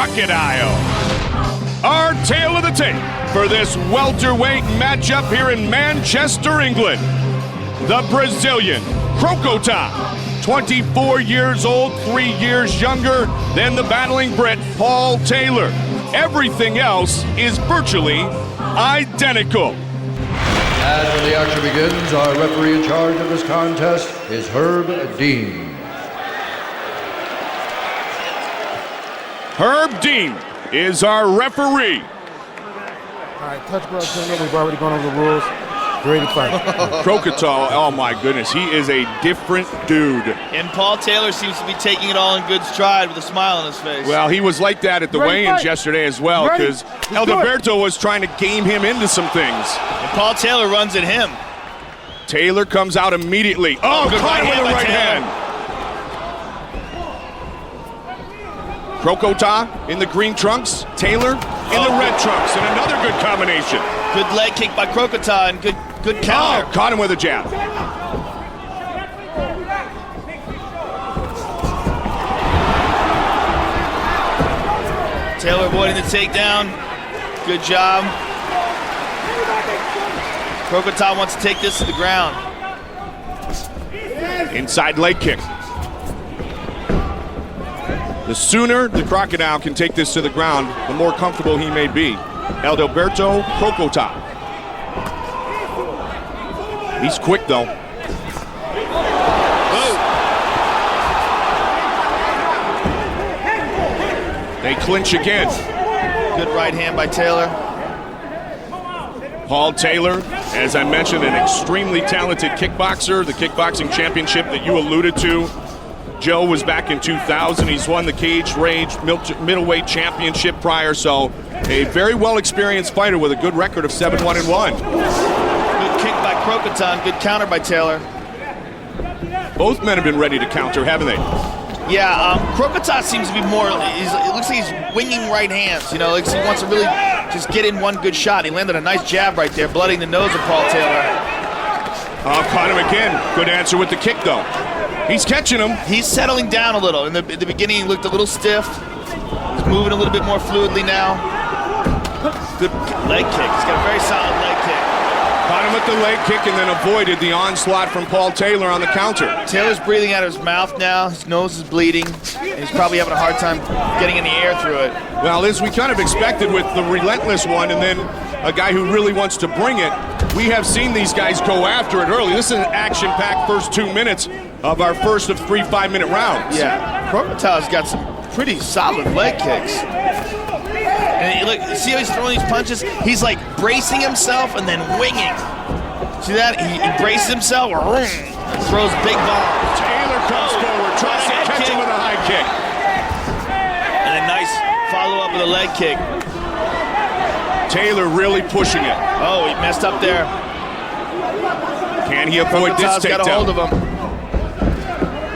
Crocodile. Our tale of the tape for this welterweight matchup here in Manchester, England. The Brazilian Crocota, 24 years old, 3 years younger than the battling Brit Paul Taylor. Everything else is virtually identical. And when the action begins, our referee in charge of this contest is Herb Dean. Herb Dean is our referee. All right, touch bro, gentlemen, we've already gone over the rules. Ready to fight. Crocota, oh my goodness, he is a different dude. And Paul Taylor seems to be taking it all in good stride with a smile on his face. Well, he was like that at the weigh-ins yesterday as well, because Edilberto was trying to game him into some things. And Paul Taylor runs at him. Taylor comes out immediately. Oh, caught him with a right hand. Crocota in the green trunks, Taylor in the red trunks, and another good combination. Good leg kick by Crocota and good counter. Oh, caught him with a jab. Taylor avoiding the takedown. Good job. Crocota wants to take this to the ground. Inside leg kick. The sooner the Crocodile can take this to the ground, the more comfortable he may be. Edilberto Crocota. He's quick though. Whoa. They clinch again. Good right hand by Taylor. Paul Taylor, as I mentioned, an extremely talented kickboxer, the kickboxing championship that you alluded to. Joe was back in 2000. He's won the Cage Rage middleweight championship prior, so a very well-experienced fighter with a good record of 7-1-1. Good kick by Crocota and good counter by Taylor. Both men have been ready to counter, haven't they? Yeah, Crocota seems to be more, it looks like he's winging right hands, you know, like he wants to really just get in one good shot. He landed a nice jab right there, blooding the nose of Paul Taylor. Oh, caught him again. Good answer with the kick, though. He's catching him. He's settling down a little. In the beginning, he looked a little stiff. He's moving a little bit more fluidly now. Good leg kick. He's got a very solid leg kick. Caught him with the leg kick and then avoided the onslaught from Paul Taylor on the counter. Taylor's breathing out of his mouth now. His nose is bleeding. And he's probably having a hard time getting any air through it. Well, as we kind of expected with the relentless one and then a guy who really wants to bring it, we have seen these guys go after it early. This is an action-packed first 2 minutes of our first of 3 5-minute rounds. Yeah, Crocota's got some pretty solid leg kicks. And look, see how he's throwing these punches? He's like bracing himself and then winging. See that? He braces himself and throws big bombs. Taylor comes forward, tries to catch him with a high kick. And a nice follow-up with a leg kick. Taylor really pushing it. Oh, he messed up there. Can he avoid this takedown? Got a hold of him.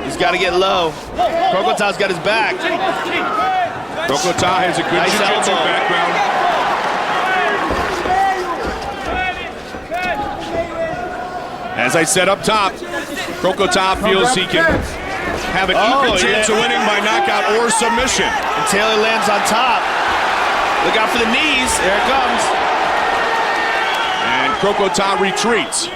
He's got to get low. Crocota's got his back. Crocota has a good jiu-jitsu background. As I said up top, Crocota feels he can have an even chance of winning by knockout or submission. And Taylor lands on top. Look out for the knees. There it comes. And Crocota retreats.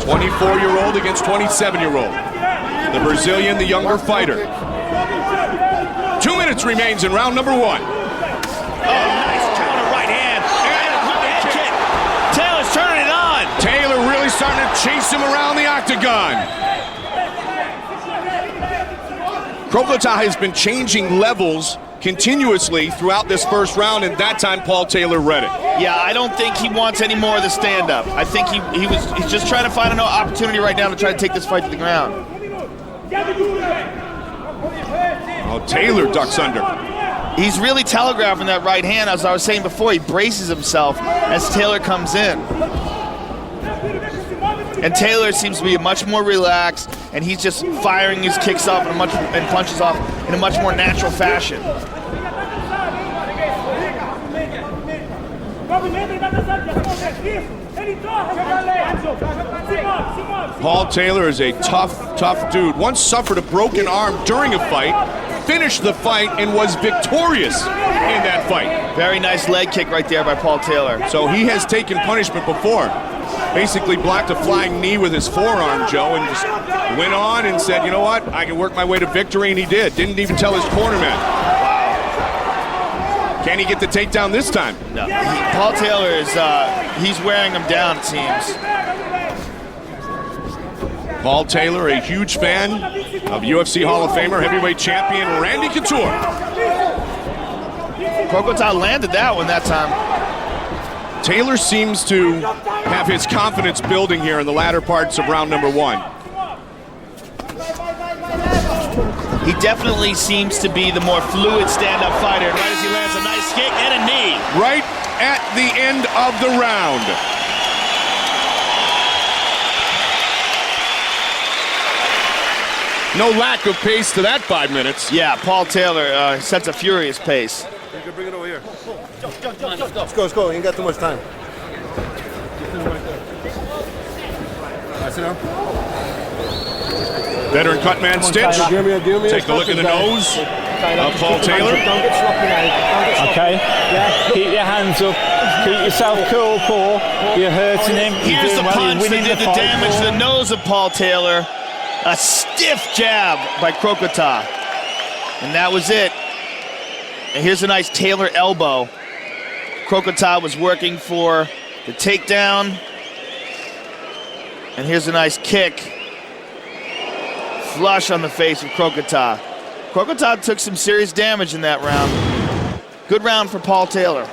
24-year-old against 27-year-old. The Brazilian, the younger fighter. 2 minutes remains in round number 1. Oh, nice counter right hand. And a good head kick. Taylor's turning it on. Taylor really starting to chase him around the octagon. Crocota has been changing levels continuously throughout this first round, and that time Paul Taylor read it. Yeah, I don't think he wants any more of the stand-up. I think he's just trying to find an opportunity right now to try to take this fight to the ground. Oh, Taylor ducks under. He's really telegraphing that right hand. As I was saying before, he braces himself as Taylor comes in. And Taylor seems to be much more relaxed, and he's just firing his kicks off and punches off in a much more natural fashion. Paul Taylor is a tough dude. Once suffered a broken arm during a fight, finished the fight, and was victorious in that fight. Very nice leg kick right there by Paul Taylor. So he has taken punishment before. Basically blocked a flying knee with his forearm, Joe, and just went on and said, you know what, I can work my way to victory, and he did. Didn't even tell his cornerman. Wow. Can he get the takedown this time? No. Paul Taylor is, he's wearing him down, it seems. Paul Taylor, a huge fan of UFC Hall of Famer, heavyweight champion Randy Couture. Crocota landed that one that time. Taylor seems to have his confidence building here in the latter parts of round number 1. He definitely seems to be the more fluid stand-up fighter. And right as he lands a nice kick and a knee. Right at the end of the round. No lack of pace to that 5 minutes. Yeah, Paul Taylor sets a furious pace. You can bring it over here. Let's go. You ain't got too much time. Sit down. Veteran cutman Stitch. Take a look at the nose of Paul Taylor. Don't get sloppy now. Okay. Yeah. Keep your hands up. Keep yourself cool, Paul. You're hurting him. Here's the punch that did the damage to the nose of Paul Taylor. A stiff jab by Crocota. And that was it. And here's a nice Taylor elbow. Crocota was working for the takedown. And here's a nice kick. Flush on the face of Crocota. Crocota took some serious damage in that round. Good round for Paul Taylor.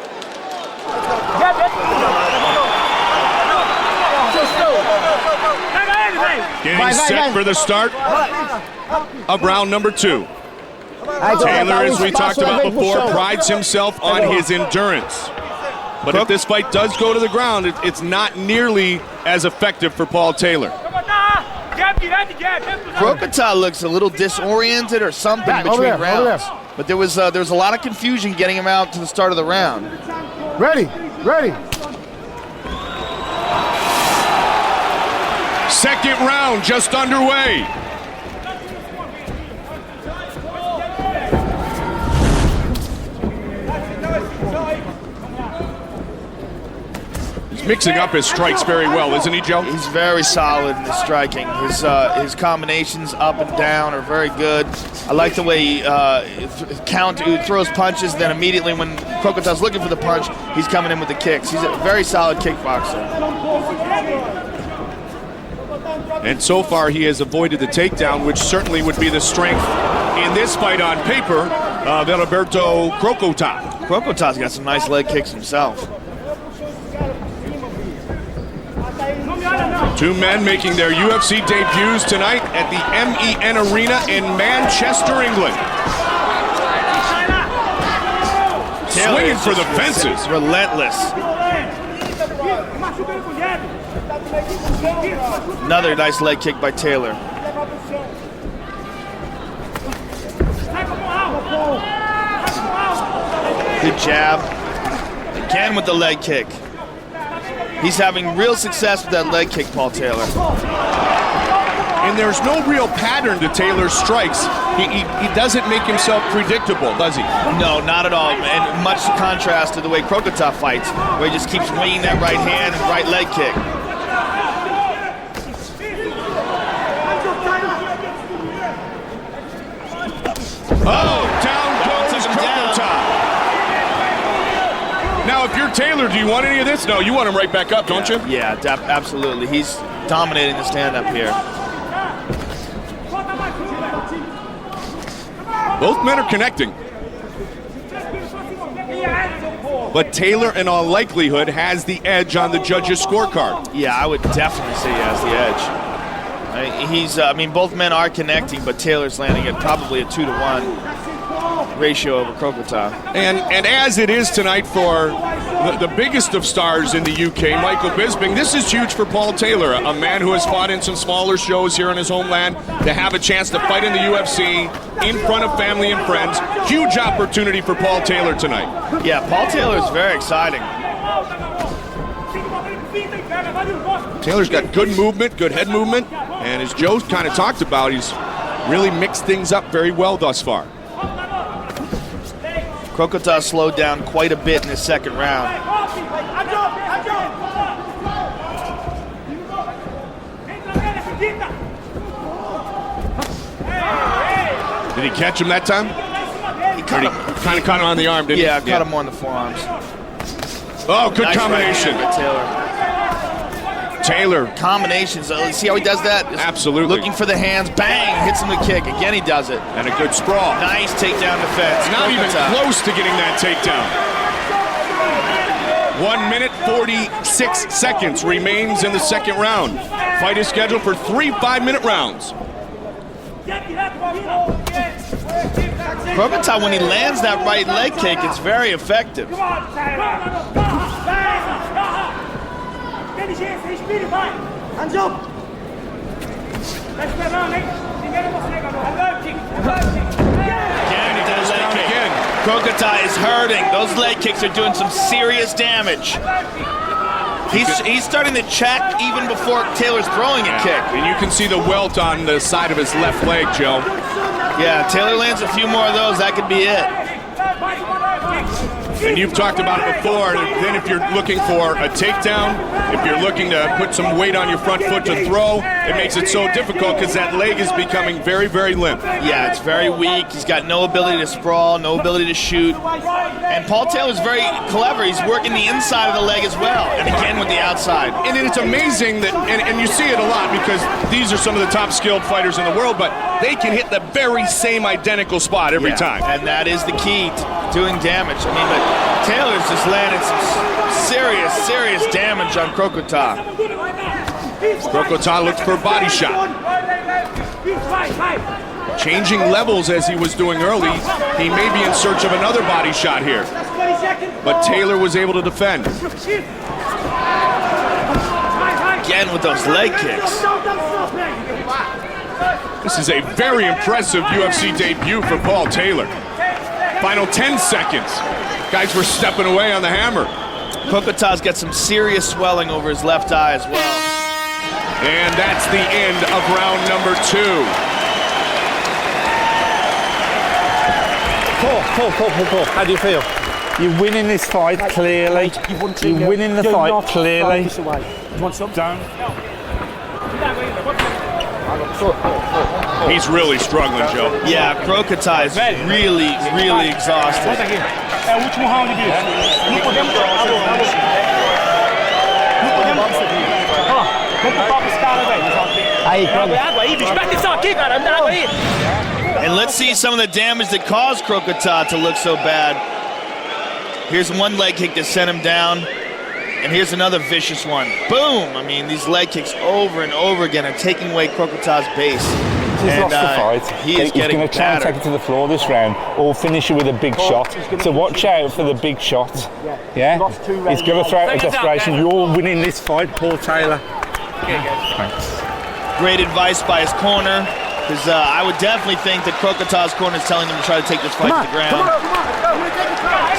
Getting set for the start of round number 2. Taylor, as we talked about before, prides himself on his endurance. But if this fight does go to the ground, it's not nearly as effective for Paul Taylor. Crocota looks a little disoriented or something between rounds. But there was a lot of confusion getting him out to the start of the round. Ready. Second round just underway. He's mixing up his strikes very well, isn't he, Joe? He's very solid in his striking. His combinations up and down are very good. I like the way he throws punches, then immediately when Crocota's looking for the punch, he's coming in with the kicks. He's a very solid kickboxer. And so far, he has avoided the takedown, which certainly would be the strength in this fight on paper of Edilberto Crocota. Crocota's got some nice leg kicks himself. Two men making their UFC debuts tonight at the MEN Arena in Manchester, England. Swinging for the fences. Relentless. Another nice leg kick by Taylor. Good jab. Again with the leg kick. He's having real success with that leg kick, Paul Taylor. And there's no real pattern to Taylor's strikes. He doesn't make himself predictable, does he? No, not at all. And much contrast to the way Crocota fights, where he just keeps winging that right hand and right leg kick. Oh, down goes Crocota. Now, if you're Taylor, do you want any of this? No, you want him right back up, don't you? Yeah, absolutely. He's dominating the stand-up here. Both men are connecting. But Taylor, in all likelihood, has the edge on the judges' scorecard. Yeah, I would definitely say he has the edge. I mean, both men are connecting, but Taylor's landing at probably a 2-to-1 ratio over Crocota. And as it is tonight for the biggest of stars in the UK, Michael Bisping, this is huge for Paul Taylor, a man who has fought in some smaller shows here in his homeland, to have a chance to fight in the UFC in front of family and friends. Huge opportunity for Paul Taylor tonight. Yeah, Paul Taylor is very exciting. Taylor's got good movement, good head movement, and as Joe kind of talked about, he's really mixed things up very well thus far. Crocota slowed down quite a bit in his second round. Did he catch him that time? He kind of Caught him on the arm, didn't he? Yeah, caught him on the forearms. Oh, good Nice combination. right hand by Taylor. Taylor. Combinations. See how he does that? Just Absolutely. looking for the hands. Bang! Hits him the kick. Again, he does it. And a good sprawl. Nice takedown defense. Not even Crocota. close to getting that takedown. 1 minute 46 seconds remains in the second round. Fight is scheduled for 3 5-minute rounds. Crocota, when he lands that right leg kick, it's very effective. Hands up! Again, he does leg kick. Again. Crocota is hurting. Those leg kicks are doing some serious damage. He's starting to check even before Taylor's throwing a kick. And you can see the welt on the side of his left leg, Joe. Yeah, Taylor lands a few more of those, that could be it. And you've talked about it before, then if you're looking for a takedown, if you're looking to put some weight on your front foot to throw, it makes it so difficult because that leg is becoming very, very limp. Yeah, it's very weak. He's got no ability to sprawl, no ability to shoot. And Paul Taylor's very clever. He's working the inside of the leg as well, and again with the outside. And it's amazing that, and you see it a lot because these are some of the top skilled fighters in the world, but they can hit the very same identical spot every time. And that is the key to doing damage. I mean, but Taylor's just landed some serious, serious damage on Crocota. Crocota looked for a body shot. Changing levels as he was doing early, he may be in search of another body shot here. But Taylor was able to defend. Again with those leg kicks. This is a very impressive UFC debut for Paul Taylor. Final 10 seconds. Guys were stepping away on the hammer. Crocota's got some serious swelling over his left eye as well. And that's the end of round number 2. Paul, how do you feel? You're winning this fight clearly. You're winning the fight clearly. Don't. He's really struggling, Joe. Yeah, Crocota is really, really exhausted. And let's see some of the damage that caused Crocota to look so bad. Here's one leg kick that sent him down. And here's another vicious one. Boom! I mean, these leg kicks over and over again are taking away Crocota's base. He's lost the fight. He is getting going to try and take battered. it to the floor this round, or finish it with a big shot. So watch out for the big shot. Yeah? He's going to throw out a desperation. You're winning this fight, Paul Taylor. Thanks. Great advice by his corner, because I would definitely think that Crocota's corner is telling him to try to take this fight to the ground.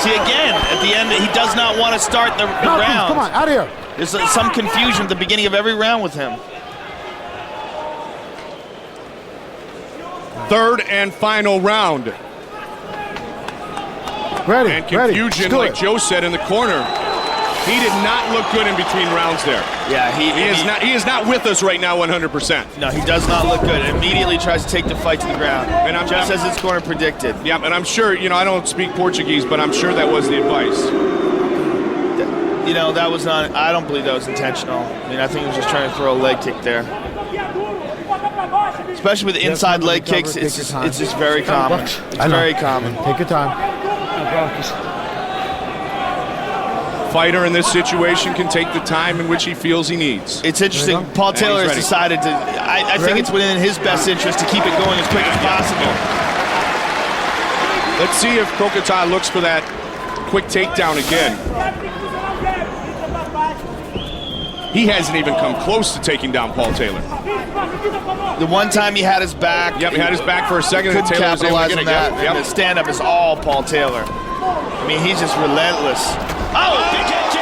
See, again, at the end, he does not want to start the round. Come on, out of here. There's some confusion at the beginning of every round with him. Third and final round. Ready, And confusion, like Joe said, in the corner. He did not look good in between rounds there. Yeah, He is not with us right now 100%. No, he does not look good. Immediately tries to take the fight to the ground. And just as his corner predicted. Yeah, and I'm sure, I don't speak Portuguese, but I'm sure that was the advice. That was not, I don't believe that was intentional. I mean, I think he was just trying to throw a leg kick there. Especially with inside leg kicks, it's just very common. It's very common. Take your time. Fighter in this situation can take the time in which he feels he needs. It's interesting. Paul Taylor has ready. decided to, I think it's within his best interest to keep it going as quick as possible. Let's see if Crocota looks for that quick takedown again. He hasn't even come close to taking down Paul Taylor. The one time he had his back. Yep, he had his back for a second. And Couldn't Taylor was able to capitalize get on it. that. Yep. And the stand-up is all Paul Taylor. I mean, he's just relentless. Oh, big kick. It's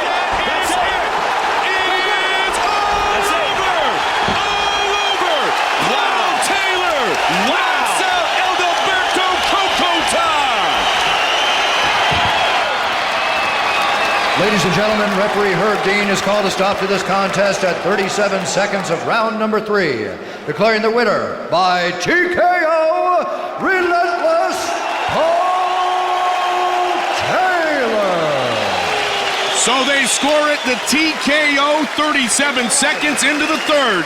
Ladies and gentlemen, referee Herb Dean has called a stop to this contest at 37 seconds of round number 3, declaring the winner by TKO, Relentless Paul Taylor. So they score it, the TKO 37 seconds into the third.